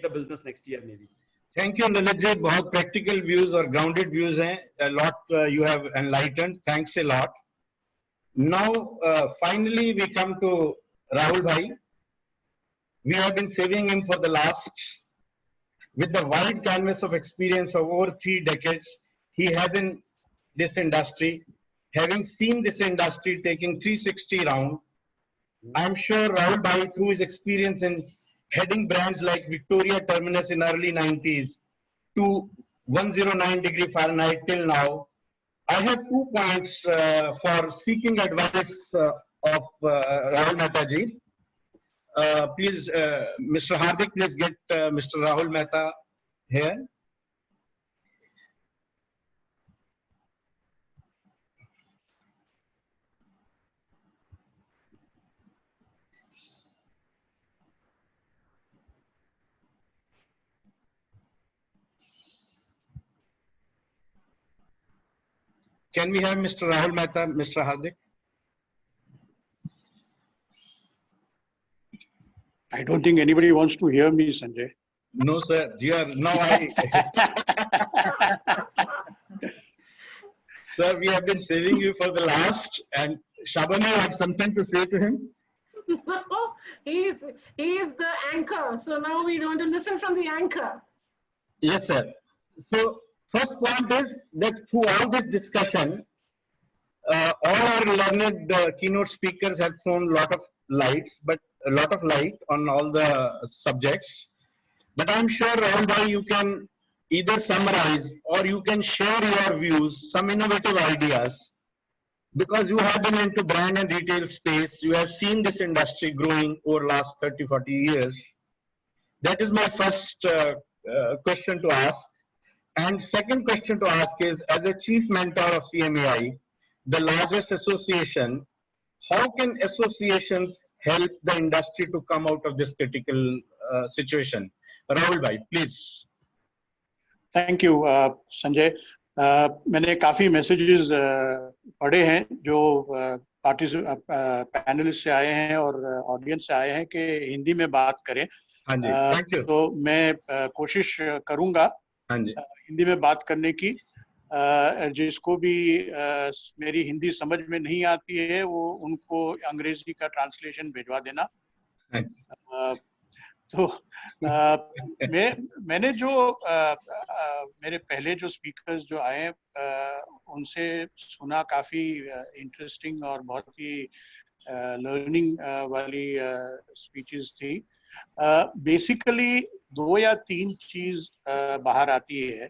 the business next year maybe. Thank you, Lalit ji. बहुत practical views और grounded views हैं. A lot you have enlightened. Thanks a lot. Now, finally, we come to Rahul Bhai. We have been saving him for the last. With the wide canvas of experience of over 3 decades, he has in this industry, having seen this industry taking 360 round. I'm sure Rahul Bhai, through his experience in heading brands like Victoria Terminus in early 90s to 109 degree Fahrenheit till now, I have 2 points for seeking advice of Rahul Mehta ji. Please, Mr. Hardik, please get Mr. Rahul Mehta here. Can we have Mr. Rahul Mehta, Mr. Hardik? I don't think anybody wants to hear me, Sanjay. No, sir. Sir, we have been saving you for the last, and Shabani had something to say to him. No, he is the anchor. So now we want to listen from the anchor. Yes, sir. So first point is that throughout this discussion, all our learned keynote speakers have thrown a lot of light on all the subjects. But I'm sure, Rahul Bhai, you can either summarize or you can share your views, some innovative ideas, because you have been into brand and retail space. You have seen this industry growing over last 30, 40 years. That is my first question to ask. And second question to ask is, as a chief mentor of CMAI, the largest association, how can associations help the industry to come out of this critical situation? Rahul Bhai, please. Thank you, Sanjay. मैंने काफी messages पढ़े हैं जो panelist से आए हैं और audience से आए हैं कि हिंदी में बात करें. हाँ जी, थैंक यू. तो मैं कोशिश करूंगा हिंदी में बात करने की. जिसको भी मेरी हिंदी समझ में नहीं आती है वो उनको अंग्रेजी का ट्रांसलेशन भिजवा देना. तो मैंने जो मेरे पहले जो स्पीकर्स जो आए उनसे सुना, काफी इंटरेस्टिंग और बहुत ही लर्निंग वाली स्पीचेस थी. बेसिकली 2 या 3 चीज बाहर आती है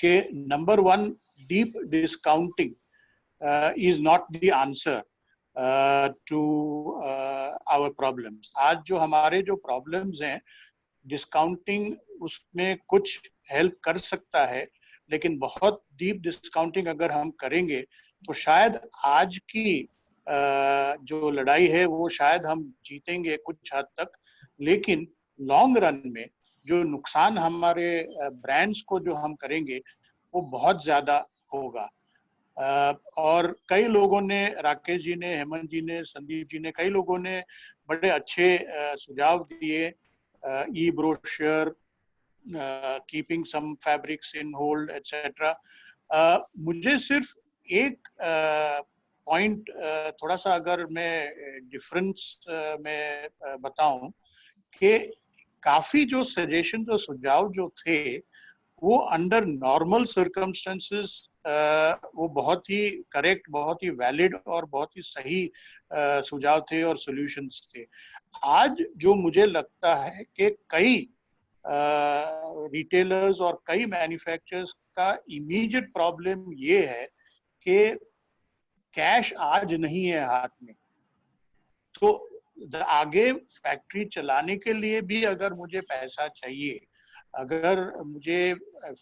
कि number 1, deep discounting is not the answer to our problems. आज जो हमारे जो प्रॉब्लम्स हैं, डिस्काउंटिंग उसमें कुछ हेल्प कर सकता है, लेकिन बहुत डीप डिस्काउंटिंग अगर हम करेंगे तो शायद आज की जो लड़ाई है वो शायद हम जीतेंगे कुछ हद तक, लेकिन लॉन्ग रन में जो नुकसान हमारे ब्रांड्स को जो हम करेंगे वो बहुत ज्यादा होगा. और कई लोगों ने, राकेश जी ने, हेमंत जी ने, संदीप जी ने, कई लोगों ने बड़े अच्छे सुझाव दिए. E brochure, keeping some fabrics in hold etcetera. मुझे सिर्फ एक पॉइंट थोड़ा सा अगर मैं डिफरेंस में बताऊं कि काफी जो सजेशन और सुझाव जो थे वो अंडर नॉर्मल सर्कमस्टेंसेस वो बहुत ही करेक्ट, बहुत ही वैलिड और बहुत ही सही सुझाव थे और सॉल्यूशंस थे. आज जो मुझे लगता है कि कई रिटेलर्स और कई मैन्युफैक्चरर्स का इमीडिएट प्रॉब्लम ये है कि कैश आज नहीं है हाथ में. तो आगे फैक्ट्री चलाने के लिए भी अगर मुझे पैसा चाहिए, अगर मुझे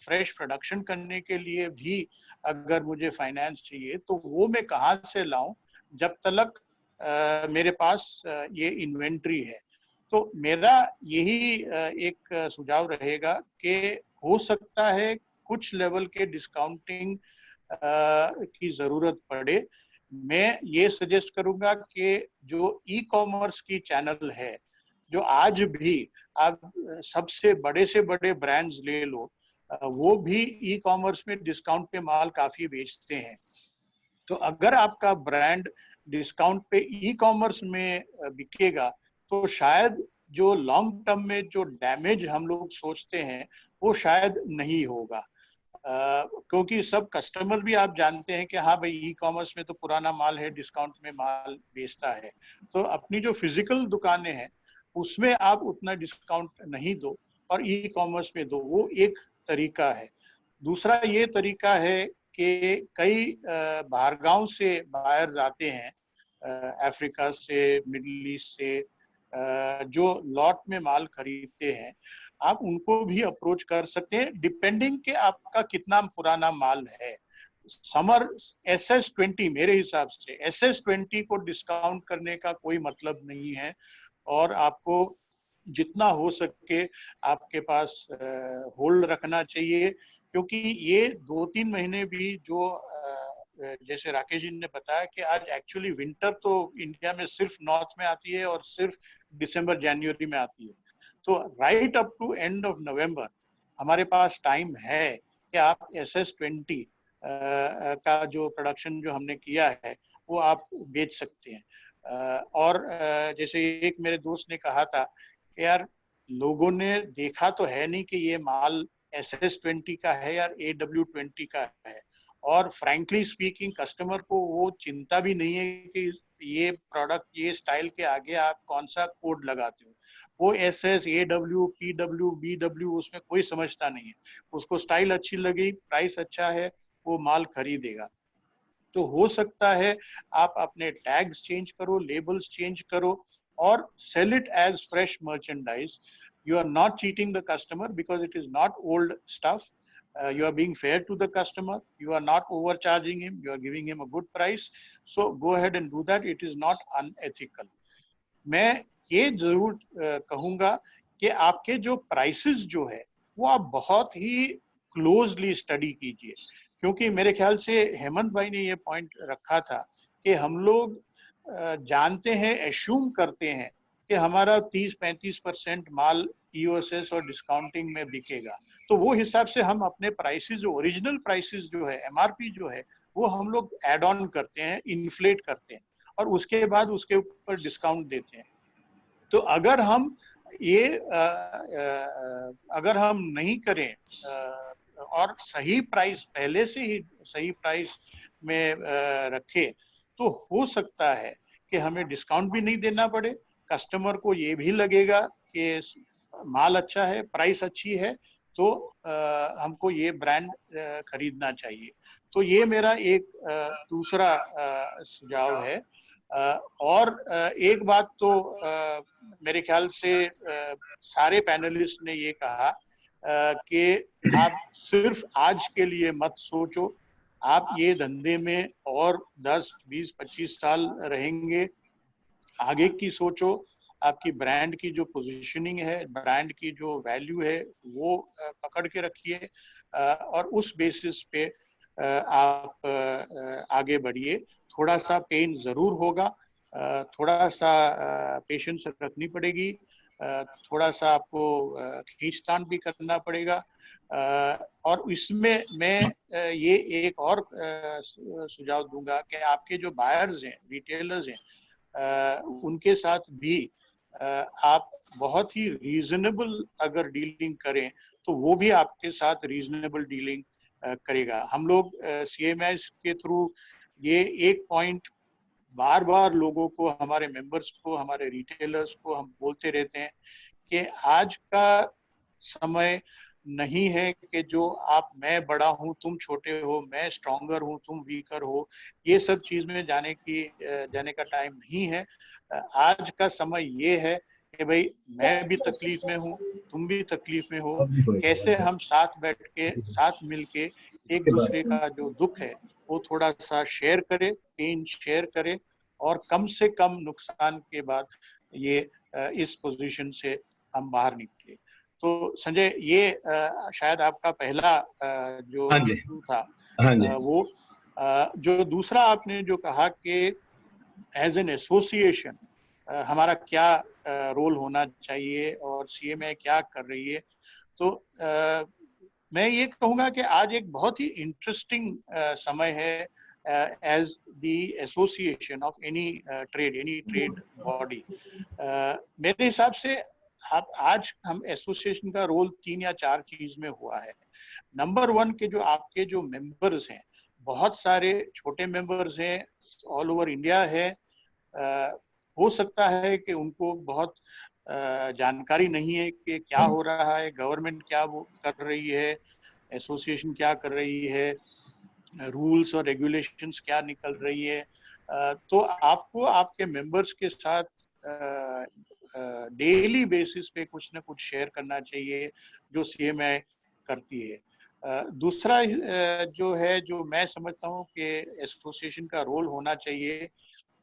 फ्रेश प्रोडक्शन करने के लिए भी अगर मुझे फाइनेंस चाहिए, तो वो मैं कहाँ से लाऊं जब तक मेरे पास ये इन्वेंट्री है. तो मेरा यही एक सुझाव रहेगा कि हो सकता है कुछ लेवल के डिस्काउंटिंग की जरूरत पड़े. मैं ये सजेस्ट करूंगा कि जो ई कॉमर्स की चैनल है, जो आज भी आप सबसे बड़े से बड़े ब्रांड्स ले लो, वो भी ई कॉमर्स में डिस्काउंट पे माल काफी बेचते हैं। तो अगर आपका ब्रांड डिस्काउंट पे ई कॉमर्स में बिकेगा तो शायद जो लॉन्ग टर्म में जो डैमेज हम लोग सोचते हैं वो शायद नहीं होगा, क्योंकि सब कस्टमर भी आप जानते हैं कि हाँ भाई ई कॉमर्स में तो पुराना माल है, डिस्काउंट में माल बेचता है। तो अपनी जो फिजिकल दुकानें हैं उसमें आप उतना डिस्काउंट नहीं दो और ई कॉमर्स में दो, वो एक तरीका है। दूसरा ये तरीका है कि कई बाहरगांव से बायर्स आते हैं, अफ्रीका से, मिडिल ईस्ट से, जो लॉट में माल खरीदते हैं, आप उनको भी अप्रोच कर सकते हैं डिपेंडिंग कि आपका कितना पुराना माल है। समर SS20 मेरे हिसाब से SS20 को डिस्काउंट करने का कोई मतलब नहीं है और आपको जितना हो सके आपके पास होल्ड रखना चाहिए, क्योंकि ये 2-3 महीने भी जो जैसे राकेश जी ने बताया कि आज एक्चुअली विंटर तो इंडिया में सिर्फ नॉर्थ में आती है और सिर्फ दिसंबर जनवरी में आती है। तो right up to end of November हमारे पास टाइम है कि आप SS20 का जो प्रोडक्शन जो हमने किया है वो आप बेच सकते हैं। और जैसे एक मेरे दोस्त ने कहा था कि यार लोगों ने देखा तो है नहीं कि ये माल SS20 का है या AW20 का है, और फ्रैंकली स्पीकिंग कस्टमर को वो चिंता भी नहीं है कि ये प्रोडक्ट, ये स्टाइल के आगे आप कौन सा कोड लगाते हो। वो SS, AW, PW, BW उसमें कोई समझता नहीं है, उसको स्टाइल अच्छी लगी, प्राइस अच्छा है, वो माल खरीदेगा। तो हो सकता है आप अपने टैग्स चेंज करो, लेबल्स चेंज करो और sell it as fresh merchandise. You are not cheating the customer because it is not old stuff. You are being fair to the customer. You are not overcharging him. You are giving him a good price. So go ahead and do that. It is not unethical. मैं ये जरूर कहूँगा कि आपके जो prices जो है वो आप बहुत ही क्लोजली स्टडी कीजिए, क्योंकि मेरे ख्याल से हेमंत भाई ने ये पॉइंट रखा था कि हम लोग जानते हैं, एश्यूम करते हैं कि हमारा 30-35% माल EOSS और डिस्काउंटिंग में बिकेगा, तो वो हिसाब से हम अपने प्राइसेस, जो ओरिजिनल प्राइसेस जो है, MRP जो है, वो हम लोग एड ऑन करते हैं, इन्फ्लेट करते हैं और उसके बाद उसके ऊपर डिस्काउंट देते हैं। तो अगर हम ये अगर हम नहीं करें और सही प्राइस पहले से ही सही प्राइस में रखें, तो हो सकता है कि हमें डिस्काउंट भी नहीं देना पड़े, कस्टमर को ये भी लगेगा कि माल अच्छा है, प्राइस अच्छी है, तो हमको ये ब्रांड खरीदना चाहिए। तो ये मेरा एक दूसरा सुझाव है। और एक बात तो मेरे ख्याल से सारे पैनलिस्ट ने ये कहा कि आप सिर्फ आज के लिए मत सोचो, आप ये धंधे में और 10, 20, 25 साल रहेंगे, आगे की सोचो। आपकी ब्रांड की जो पोजीशनिंग है, ब्रांड की जो वैल्यू है, वो पकड़ के रखिए और उस बेसिस पे आप आगे बढ़िए। थोड़ा सा पेन जरूर होगा, थोड़ा सा पेशेंस रखनी पड़ेगी, थोड़ा सा आपको खींचतान भी करना पड़ेगा। और इसमें मैं ये एक और सुझाव दूंगा कि आपके जो बायर्स हैं, रिटेलर्स हैं, उनके साथ भी आप बहुत ही रीजनेबल अगर डीलिंग करें तो वो भी आपके साथ रीजनेबल डीलिंग करेगा। हम लोग CMS के थ्रू ये एक पॉइंट बार बार लोगों को, हमारे मेंबर्स को, हमारे रिटेलर्स को हम बोलते रहते हैं कि आज का समय नहीं है कि जो आप, मैं बड़ा हूं तुम छोटे हो, मैं स्ट्रॉन्गर हूं तुम वीकर हो, ये सब चीज में जाने का टाइम नहीं है। आज का समय ये है कि भाई मैं भी तकलीफ में हूँ, तुम भी तकलीफ में हो, कैसे हम साथ बैठ के, साथ मिलके एक दूसरे का जो दुख है वो थोड़ा सा शेयर करें, पेन शेयर करें और कम से कम नुकसान के बाद ये इस पोजीशन से हम बाहर निकले। तो संजय, ये शायद आपका पहला जो था वो जो दूसरा आपने जो कहा कि एज एन एसोसिएशन हमारा क्या रोल होना चाहिए और सीएमए क्या कर रही है। तो मैं ये कहूँगा कि आज एक बहुत ही इंटरेस्टिंग समय है as the association of any trade body. मेरे हिसाब से आज हम एसोसिएशन का रोल 3 या 4 चीज में हुआ है। नंबर 1 के जो आपके जो मेंबर्स हैं, बहुत सारे छोटे मेंबर्स हैं, ऑल ओवर इंडिया है। हो सकता है कि उनको बहुत जानकारी नहीं है कि क्या हो रहा है, गवर्नमेंट क्या वो कर रही है, एसोसिएशन क्या कर रही है, रूल्स और रेगुलेशंस क्या निकल रही है। तो आपको आपके मेंबर्स के साथ डेली बेसिस पे कुछ ना कुछ शेयर करना चाहिए जो सीएमए करती है। दूसरा जो है, जो मैं समझता हूँ कि एसोसिएशन का रोल होना चाहिए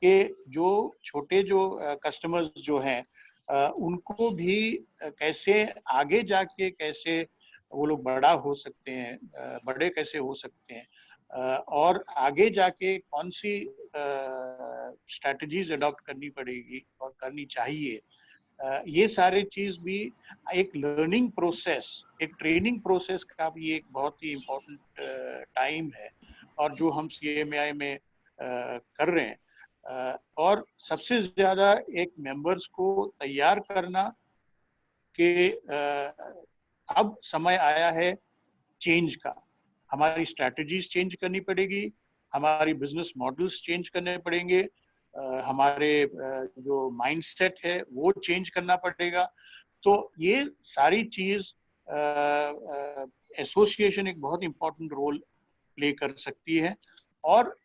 कि जो छोटे जो कस्टमर्स जो हैं उनको भी कैसे आगे जाके कैसे वो लोग बड़ा हो सकते हैं, बड़े कैसे हो सकते हैं, और आगे जाके कौन सी स्ट्रैटेजीज अडॉप्ट करनी पड़ेगी और करनी चाहिए। ये सारे चीज भी एक लर्निंग प्रोसेस, एक ट्रेनिंग प्रोसेस का भी एक बहुत ही इम्पोर्टेंट टाइम है, और जो हम सीएमआई में कर रहे हैं। और सबसे ज्यादा एक मेंबर्स को तैयार करना कि अब समय आया है चेंज का, हमारी स्ट्रैटेजीज चेंज करनी पड़ेगी, हमारी बिजनेस मॉडल्स चेंज करने पड़ेंगे, हमारे जो माइंडसेट है वो चेंज करना पड़ेगा। तो ये सारी चीज एसोसिएशन एक बहुत इंपॉर्टेंट रोल प्ले कर सकती है। और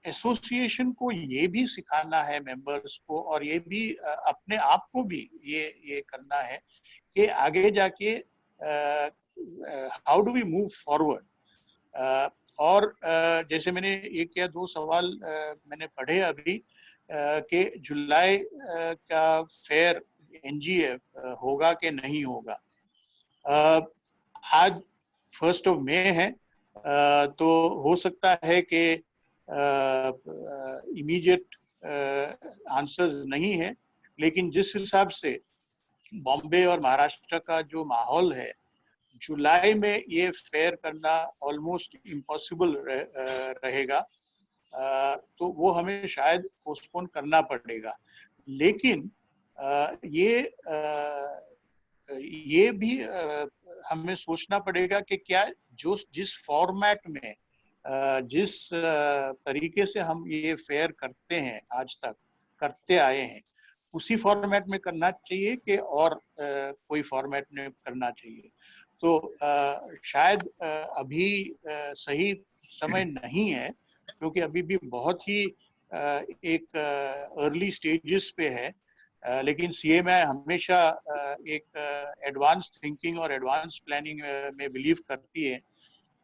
एसोसिएशन को ये भी सिखाना है मेंबर्स को, और ये भी अपने आप को भी ये करना है कि आगे जाके how do we move forward. और जैसे मैंने 1 या 2 सवाल मैंने पढ़े अभी कि जुलाई का फेयर एनजीएफ होगा कि नहीं होगा। आज 1 मई है, तो हो सकता है कि इमीडिएट आंसर नहीं है, लेकिन जिस हिसाब से बॉम्बे और महाराष्ट्र का जो माहौल है, जुलाई में ये फेयर करना ऑलमोस्ट इम्पॉसिबल रहेगा। तो वो हमें शायद पोस्टपोन करना पड़ेगा। लेकिन ये भी हमें सोचना पड़ेगा कि क्या जिस फॉर्मेट में जिस तरीके से हम ये फेयर करते हैं, आज तक करते आए हैं, उसी फॉर्मेट में करना चाहिए कि और कोई फॉर्मेट में करना चाहिए। तो शायद अभी सही समय नहीं है, क्योंकि अभी भी बहुत ही एक अर्ली स्टेजेस पे है। लेकिन सीएमआई हमेशा एक एडवांस थिंकिंग और एडवांस प्लानिंग में बिलीव करती है।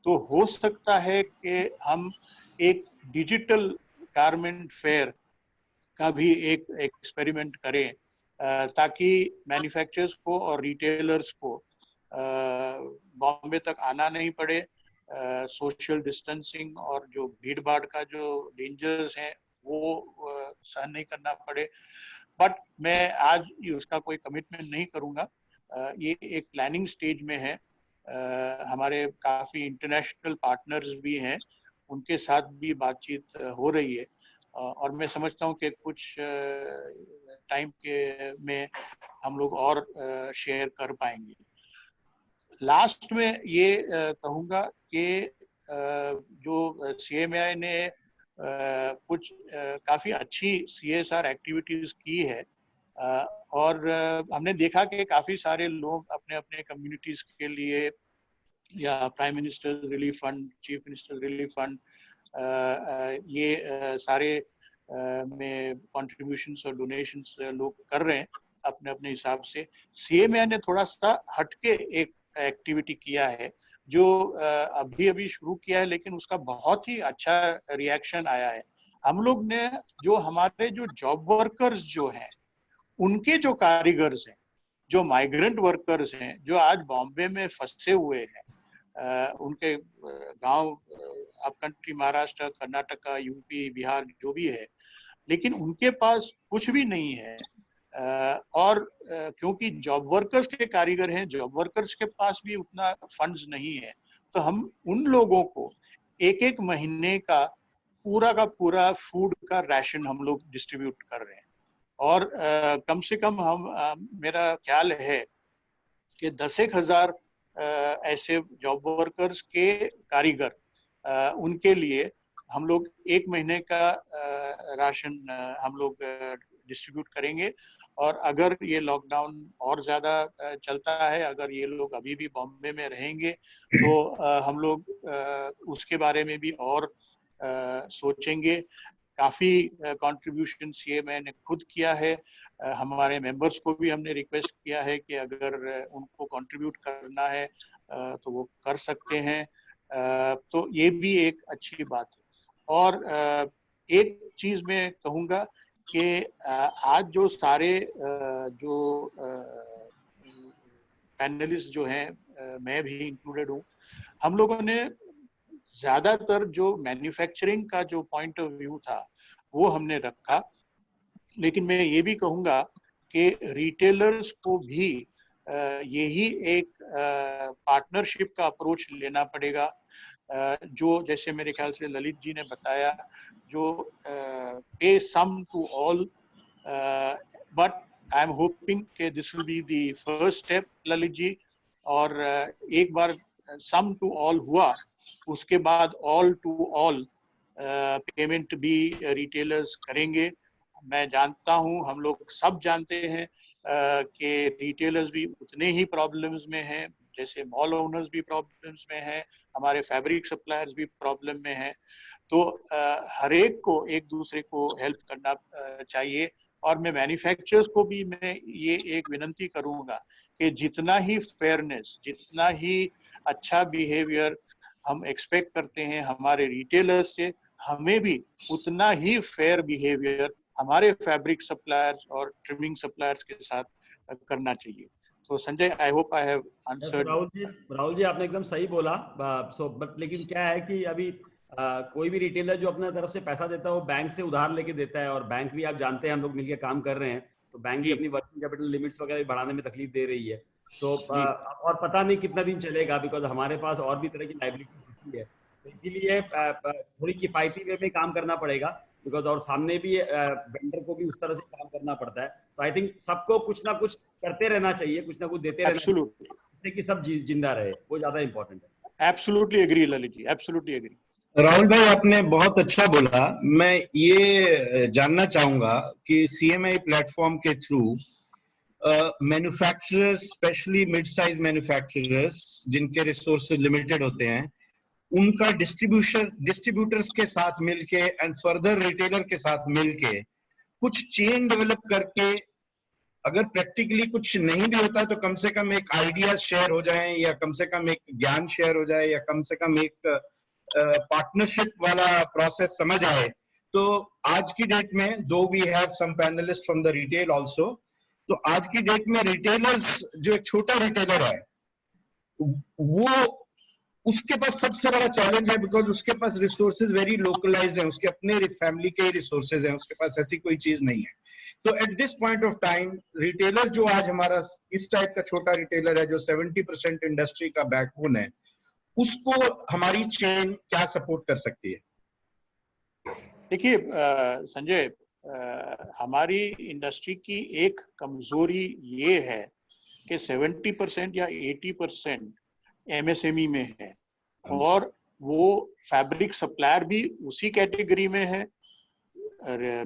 तो हो सकता है कि हम एक डिजिटल गारमेंट फेयर का भी एक एक्सपेरिमेंट करें, ताकि मैन्युफैक्चरर्स को और रिटेलर्स को बॉम्बे तक आना नहीं पड़े, सोशल डिस्टेंसिंग और जो भीड़ भाड़ का जो डेंजर्स हैं वो सहन नहीं करना पड़े। बट मैं आज उसका कोई कमिटमेंट नहीं करूंगा, ये एक प्लानिंग स्टेज में है। हमारे काफी इंटरनेशनल पार्टनर्स भी हैं, उनके साथ भी बातचीत हो रही है, और मैं समझता हूँ कि कुछ टाइम के में हम लोग और शेयर कर पाएंगे। लास्ट में ये कहूँगा कि जो सीएमआई ने कुछ काफी अच्छी सीएसआर एक्टिविटीज की है, और हमने देखा कि काफी सारे लोग अपने अपने कम्युनिटीज के लिए या prime minister relief fund, chief minister relief fund, ये सारे में कंट्रीब्यूशंस और डोनेशंस लोग कर रहे हैं अपने अपने हिसाब से। सीएमआई ने थोड़ा सा हटके एक एक्टिविटी किया है, जो अभी अभी शुरू किया है, लेकिन उसका बहुत ही अच्छा रिएक्शन आया है। हम लोग ने जो हमारे जो जॉब वर्कर्स जो हैं, उनके जो कारीगर्स हैं, जो माइग्रेंट वर्कर्स हैं, जो आज बॉम्बे में फंसे हुए हैं, उनके गांव up country Maharashtra, Karnataka, UP, Bihar जो भी है, लेकिन उनके पास कुछ भी नहीं है, और क्योंकि जॉब वर्कर्स के कारीगर हैं, जॉब वर्कर्स के पास भी उतना फंड्स नहीं है, तो हम उन लोगों को एक एक महीने का पूरा फूड का राशन हम लोग डिस्ट्रीब्यूट कर रहे हैं। और कम से कम हम मेरा ख्याल है कि 10,000 ऐसे जॉब वर्कर्स के कारीगर उनके लिए हम लोग एक महीने का राशन हम लोग डिस्ट्रीब्यूट करेंगे। और अगर ये लॉकडाउन और ज्यादा चलता है, अगर ये लोग अभी भी बॉम्बे में रहेंगे, तो हम लोग उसके बारे में भी और सोचेंगे। काफी कंट्रीब्यूशंस ये मैंने खुद किया है, हमारे मेंबर्स को भी हमने रिक्वेस्ट किया है कि अगर उनको कंट्रीब्यूट करना है तो वो कर सकते हैं। तो ये भी एक अच्छी बात है। और एक चीज मैं कहूँगा कि आज जो सारे जो पैनलिस्ट जो हैं, मैं भी इंक्लूडेड हूँ, हम लोगों ने ज्यादातर जो मैन्युफैक्चरिंग का जो पॉइंट ऑफ व्यू था वो हमने रखा। लेकिन मैं ये भी कहूँगा कि रिटेलर्स को भी यही एक पार्टनरशिप का अप्रोच लेना पड़ेगा, जो जैसे मेरे ख्याल से ललित जी ने बताया, जो पे some to all, but I am hoping कि this will be the first step Lalit ji. और एक बार सम टू ऑल हुआ, उसके बाद ऑल टू ऑल पेमेंट भी रिटेलर्स करेंगे। मैं जानता हूं, हम लोग सब जानते हैं कि रिटेलर्स भी उतने ही प्रॉब्लम्स में हैं, जैसे मॉल ओनर्स भी प्रॉब्लम्स में हैं, हमारे फैब्रिक सप्लायर्स भी प्रॉब्लम में हैं। तो हर एक को एक दूसरे को हेल्प करना चाहिए। और मैं मैन्युफैक्चरर्स को भी मैं ये एक विनती करूंगा कि जितना ही फेयरनेस, जितना ही अच्छा बिहेवियर हम एक्सपेक्ट करते हैं हमारे रिटेलर्स से, हमें भी उतना ही फेयर बिहेवियर हमारे फैब्रिक सप्लायर्स और ट्रिमिंग सप्लायर्स के साथ करना चाहिए। तो Sanjay, I hope I have answered. Rahul ji आपने एकदम सही बोला। बट लेकिन क्या है कि अभी कोई भी रिटेलर जो अपने तरफ से पैसा देता है वो बैंक से उधार लेके देता है, और बैंक भी आप जानते हैं हम लोग मिलकर काम कर रहे हैं, तो बैंक भी अपनी वर्किंग कैपिटल लिमिट्स वगैरह बढ़ाने में तकलीफ दे रही है। तो और पता नहीं कितना दिन चलेगा, बिकॉज हमारे पास और भी तरह की लाइबिलिटी है। तो इसीलिए थोड़ी किफायती वे में काम करना पड़ेगा, बिकॉज और सामने भी वेंडर को भी उस तरह से काम करना पड़ता है। तो आई थिंक सबको कुछ ना कुछ करते रहना चाहिए, कुछ ना कुछ देते रहना चाहिए, जिससे कि सब जिंदा रहे, वो ज्यादा इंपॉर्टेंट है। Absolutely agree Lalit ji, absolutely agree. Rahul भाई आपने बहुत अच्छा बोला। मैं ये जानना चाहूंगा कि सीएमआई प्लेटफॉर्म के through manufacturers, specially mid size manufacturers जिनके रिसोर्सेज लिमिटेड होते हैं, उनका डिस्ट्रीब्यूटर्स के साथ मिलके एंड फर्दर रिटेलर के साथ मिलके कुछ चेन डेवलप करके, अगर प्रैक्टिकली कुछ नहीं भी होता तो कम से कम एक आइडिया शेयर हो जाए, या कम से कम एक ज्ञान शेयर हो जाए, या कम से कम एक पार्टनरशिप वाला प्रोसेस समझ आए। तो आज की डेट में, though we have some panelist from the retail also, तो आज की डेट में रिटेलर्स, जो एक छोटा रिटेलर है, वो उसके पास सबसे बड़ा चैलेंज है, बिकॉज उसके पास रिसोर्सेज वेरी लोकलाइज्ड है, उसके अपने फैमिली के रिसोर्सेज हैं, उसके पास ऐसी कोई चीज नहीं है। तो at this point of time retailer जो आज हमारा इस टाइप का छोटा रिटेलर है, जो 70% इंडस्ट्री का बैकबोन है, उसको हमारी चेन क्या सपोर्ट कर सकती है? देखिए संजय, हमारी इंडस्ट्री की एक कमजोरी ये है कि 70% या 80% एमएसएमई में है, और वो फैब्रिक सप्लायर भी उसी कैटेगरी में है,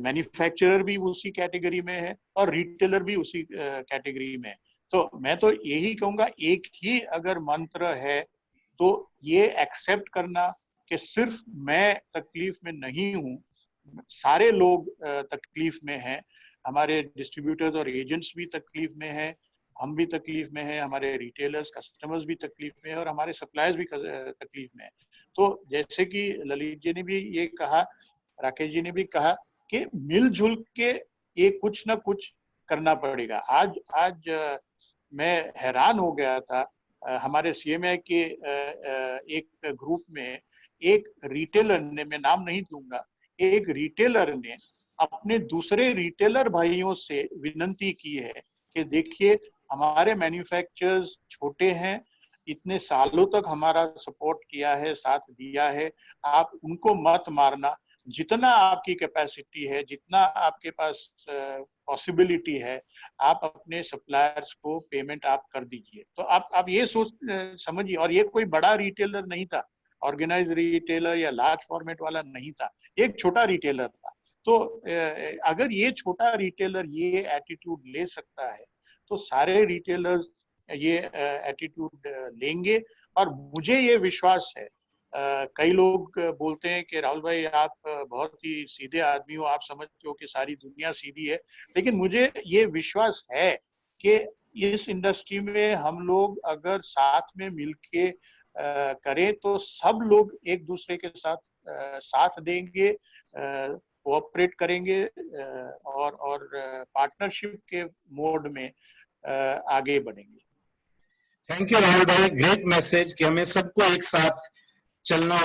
मैन्युफैक्चरर भी उसी कैटेगरी में है, और रिटेलर भी उसी कैटेगरी में है। तो मैं तो यही कहूँगा, एक ही अगर मंत्र है तो ये एक्सेप्ट करना कि सिर्फ मैं तकलीफ में नहीं हूँ, सारे लोग तकलीफ में हैं, हमारे डिस्ट्रीब्यूटर्स और एजेंट्स भी तकलीफ में हैं, हम भी तकलीफ में हैं, हमारे रिटेलर्स, कस्टमर्स भी तकलीफ में हैं, और हमारे सप्लायर्स भी तकलीफ में हैं। तो जैसे कि ललित जी ने भी ये कहा, राकेश जी ने भी कहा कि मिलजुल के ये कुछ ना कुछ करना पड़ेगा। आज मैं हैरान हो गया था, हमारे सीएमआई के एक ग्रुप में एक रिटेलर ने, मैं नाम नहीं दूंगा, एक रिटेलर ने अपने दूसरे रिटेलर भाइयों से विनंती की है कि देखिए हमारे मैन्युफैक्चरर्स छोटे हैं, इतने सालों तक हमारा सपोर्ट किया है, साथ दिया है, आप उनको मत मारना, जितना आपकी कैपेसिटी है, जितना आपके पास पॉसिबिलिटी है, आप अपने सप्लायर्स को पेमेंट आप कर दीजिए। तो आप ये सोच समझिए, और ये कोई बड़ा रिटेलर नहीं था, ऑर्गेनाइज रिटेलर या लार्ज फॉर्मेट वाला नहीं था, एक छोटा रिटेलर था। तो अगर ये छोटा रिटेलर ये एटीट्यूड ले सकता है तो सारे रिटेलर्स ये एटीट्यूड लेंगे। और मुझे ये विश्वास है, कई लोग बोलते हैं कि राहुल भाई आप बहुत ही सीधे आदमी हो, आप समझते हो कि सारी दुनिया सीधी है, लेकिन मुझे ये विश्वास है कि इस इंडस्ट्री में हम लोग अगर साथ में मिलके करें तो सब लोग एक दूसरे के साथ साथ देंगे, कोऑपरेट करेंगे और पार्टनरशिप के मोड में आगे बढ़ेंगे। थैंक यू राहुल भाई, ग्रेट मैसेज कि हमें सबको एक साथ चलना